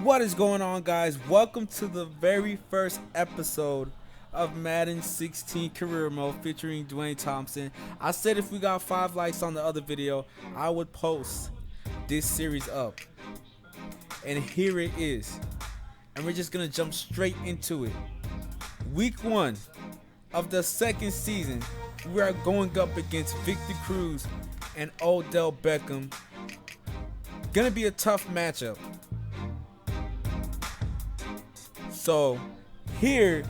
What is going on, guys? Welcome to the very first episode of Madden 16 Career Mode featuring Dwayne Thompson. I said if we got 5 likes on the other video, I would post this series up. And here it is. And we're just going to jump straight into it. Week 1 of the second season, we are going up against Victor Cruz and Odell Beckham. Gonna be a tough matchup. So here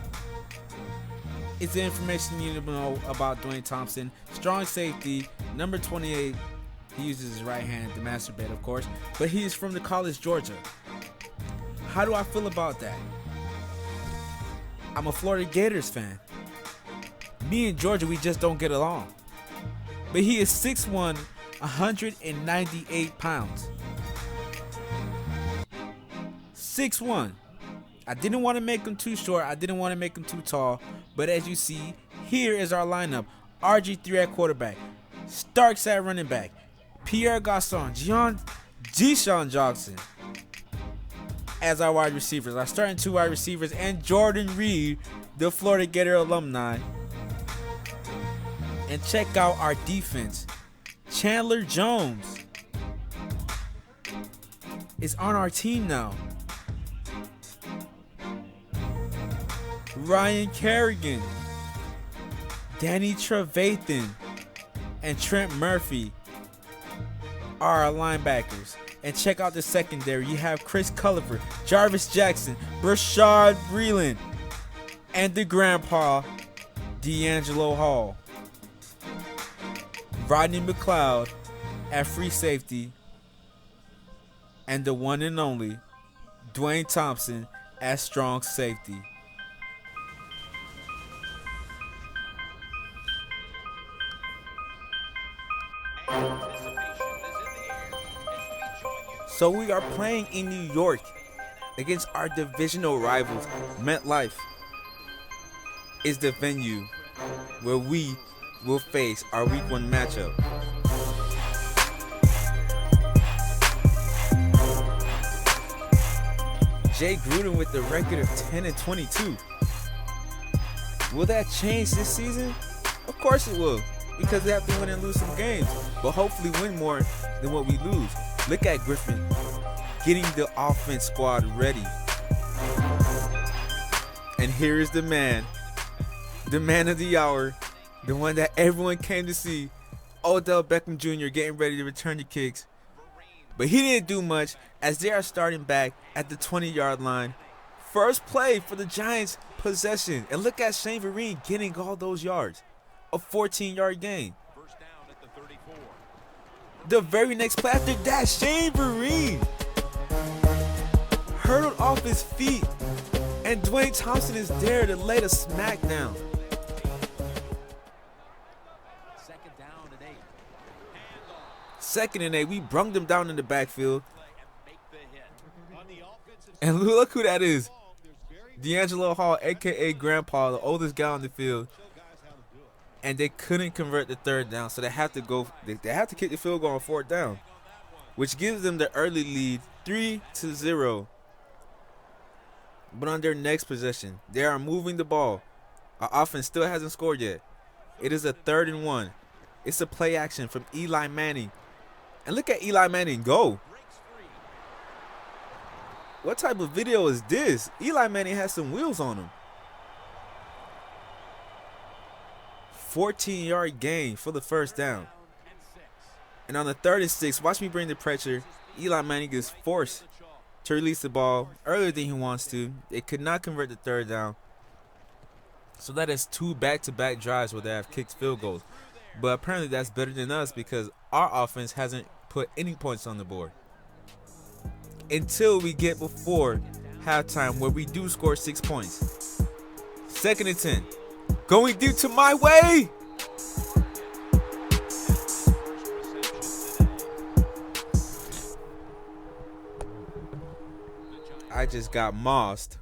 is the information you need to know about Dwayne Thompson. Strong safety, number 28. He uses his right hand to masturbate, of course, but he is from the college Georgia. How do I feel about that? I'm a Florida Gators fan. Me and Georgia, we just don't get along. But he is 6'1", 198 pounds. 6'1". I didn't want to make him too short. I didn't want to make him too tall. But as you see, here is our lineup. RG3 at quarterback. Starks at running back. Pierre Garçon. Deshaun Jackson as our wide receivers. Our starting 2 wide receivers. And Jordan Reed, the Florida Gator alumni. And check out our defense. Chandler Jones is on our team now. Ryan Kerrigan, Danny Trevathan, and Trent Murphy are our linebackers. And check out the secondary. You have Chris Culliver, Jarvis Jackson, Rashad Breeland, and the grandpa, D'Angelo Hall. Rodney McLeod at free safety, and the one and only Dwayne Thompson at strong safety. So we are playing in New York against our divisional rivals. MetLife is the venue where we will face our Week 1 matchup. Jay Gruden with the record of 10-22. Will that change this season? Of course it will, because they have to win and lose some games, but hopefully win more than what we lose. Look at Griffin getting the offense squad ready. And here is the man of the hour, the one that everyone came to see, Odell Beckham Jr. getting ready to return the kicks. But he didn't do much as they are starting back at the 20-yard line. First play for the Giants possession. And look at Shane Vereen getting all those yards. A 14-yard gain. The very next play after that, Shane Vereen hurdled off his feet. And Dwayne Thompson is there to lay the smack down. Second and 8, we brung them down in the backfield. And look who that is. D'Angelo Hall, a.k.a. Grandpa, the oldest guy on the field. And they couldn't convert the third down, so they have to kick the field goal on fourth down, which gives them the early lead 3-0. But on their next possession, they are moving the ball. Our offense still hasn't scored yet. It is a 3rd and 1. It's a play action from Eli Manning. And look at Eli Manning go. What type of video is this? Eli Manning has some wheels on him. 14-yard gain for the first down. And on the 3rd and 6, watch me bring the pressure. Eli Manning is forced to release the ball earlier than he wants to. They could not convert the third down. So that is 2 back-to-back drives where they have kicked field goals. But apparently that's better than us because our offense hasn't put any points on the board. Until we get before halftime where we do score 6 points. 2nd and 10. Going deep to my way. I just got mossed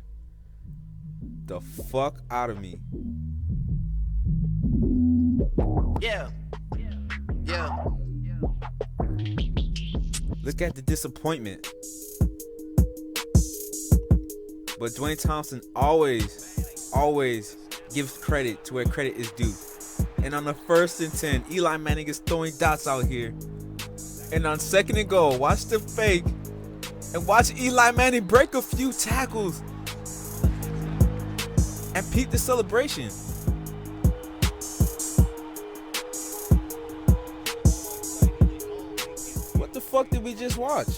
the fuck out of me. Yeah. Look at the disappointment. But Dwayne Thompson always gives credit to where credit is due. And on the 1st and 10, Eli Manning is throwing dots out here. And on 2nd and goal, watch the fake. And watch Eli Manning break a few tackles. And peep the celebration. What the fuck did we just watch?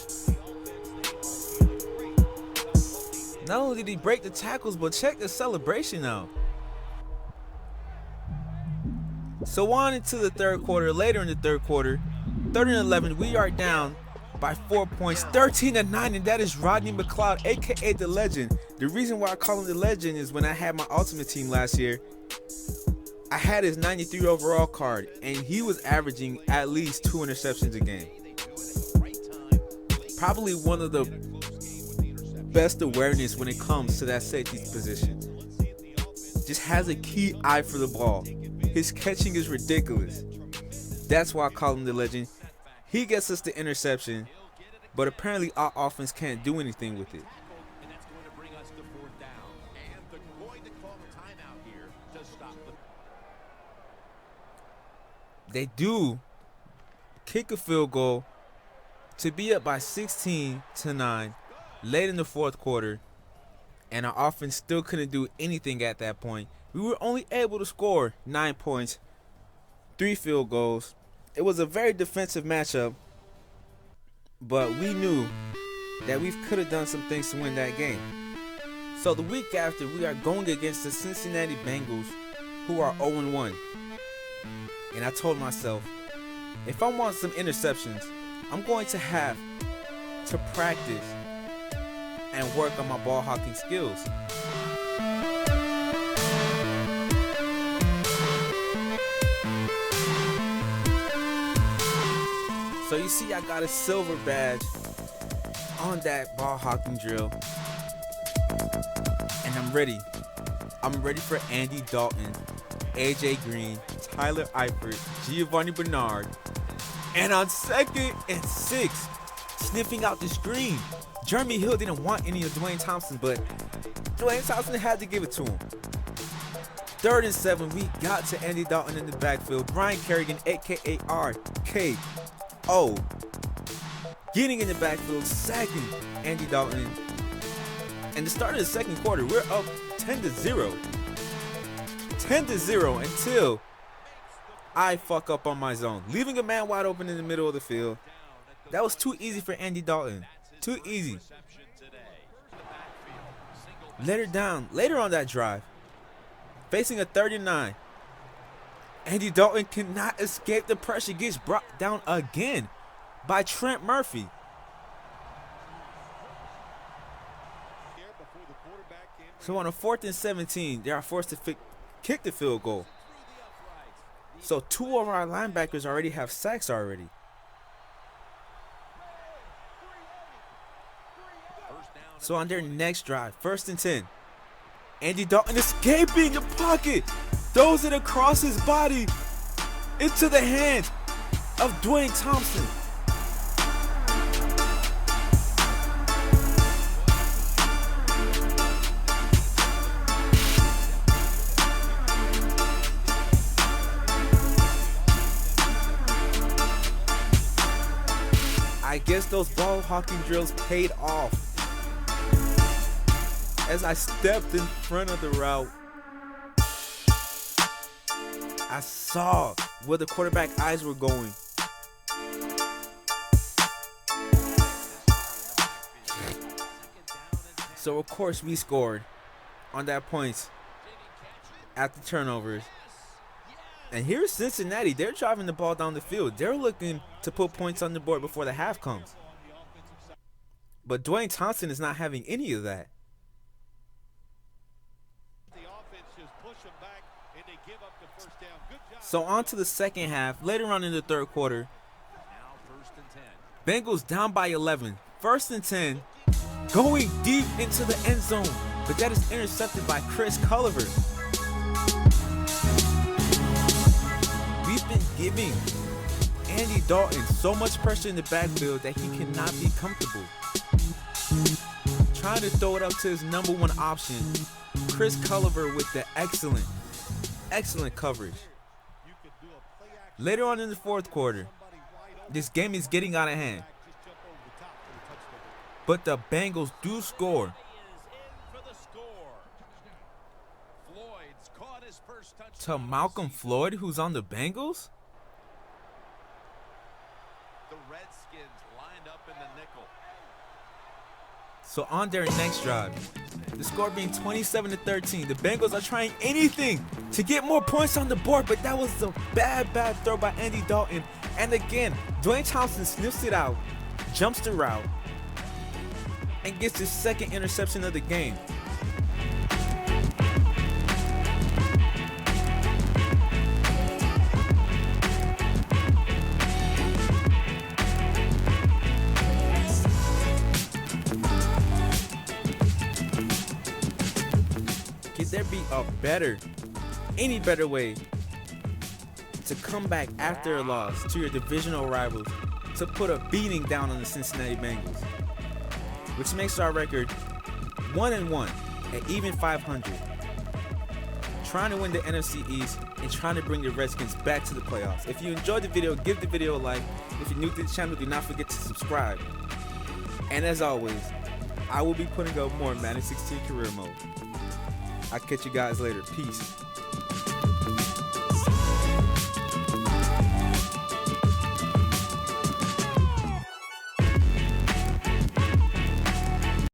Not only did he break the tackles, but check the celebration out. So on into the 3rd quarter, later in the 3rd quarter, 3rd and 11, we are down by 4 points, 13-9, and that is Rodney McLeod, aka the legend. The reason why I call him the legend is when I had my ultimate team last year, I had his 93 overall card, and he was averaging at least 2 interceptions a game. Probably one of the best awareness when it comes to that safety position. Just has a key eye for the ball. His catching is ridiculous. That's why I call him the legend. He gets us the interception, but apparently our offense can't do anything with it. They do kick a field goal to be up by 16-9 late in the 4th quarter, and our offense still couldn't do anything at that point. We were only able to score 9 points, 3 field goals. It was a very defensive matchup, but we knew that we could have done some things to win that game. So the week after, we are going against the Cincinnati Bengals, who are 0-1. And I told myself, if I want some interceptions, I'm going to have to practice and work on my ball hawking skills. So you see, I got a silver badge on that ball hawking drill, and I'm ready. I'm ready for Andy Dalton, AJ Green, Tyler Eifert, Giovanni Bernard, and on 2nd and 6, sniffing out the screen. Jeremy Hill didn't want any of Dwayne Thompson, but Dwayne Thompson had to give it to him. 3rd and 7, we got to Andy Dalton in the backfield. Brian Kerrigan, aka RKO, getting in the backfield, sacking Andy Dalton. And the start of the 2nd quarter, we're up 10-0. 10-0 until I fuck up on my zone, leaving a man wide open in the middle of the field. That was too easy for Andy Dalton. Too easy. Later on that drive, facing a 3rd and 9, Andy Dalton cannot escape the pressure. Gets brought down again by Trent Murphy. So on a 4th and 17, they are forced to kick the field goal. So 2 of our linebackers already have sacks already. So on their next drive, 1st and 10, Andy Dalton escaping the pocket, throws it across his body into the hands of Dwayne Thompson. I guess those ball hawking drills paid off. As I stepped in front of the route, I saw where the quarterback eyes were going. So of course we scored on that point at the turnovers. And here's Cincinnati. They're driving the ball down the field. They're looking to put points on the board before the half comes. But Dwayne Thompson is not having any of that. So on to the 2nd half. Later on in the 3rd quarter, Bengals down by 11. 1st and 10, going deep into the end zone. But that is intercepted by Chris Culliver. We've been giving Andy Dalton so much pressure in the backfield that he cannot be comfortable. trying to throw it up to his number one option, Chris Culliver, with the excellent coverage. Later on in the fourth quarter, this game is getting out of hand, but the Bengals do score. To Malcolm Floyd, who's on the Bengals? The Redskins lined up in the nickel. So on their next drive, the score being 27-13, the Bengals are trying anything to get more points on the board, but that was a bad throw by Andy Dalton. And again, Dwayne Thompson sniffs it out, jumps the route, and gets his second interception of the game. Could there be any better way to come back after a loss to your divisional rivals to put a beating down on the Cincinnati Bengals, which makes our record 1-1 at even 500, trying to win the NFC East and trying to bring the Redskins back to the playoffs. If you enjoyed the video, give the video a like. If you're new to the channel, do not forget to subscribe. And as always, I will be putting up more Madden 16 career mode. I'll catch you guys later. Peace.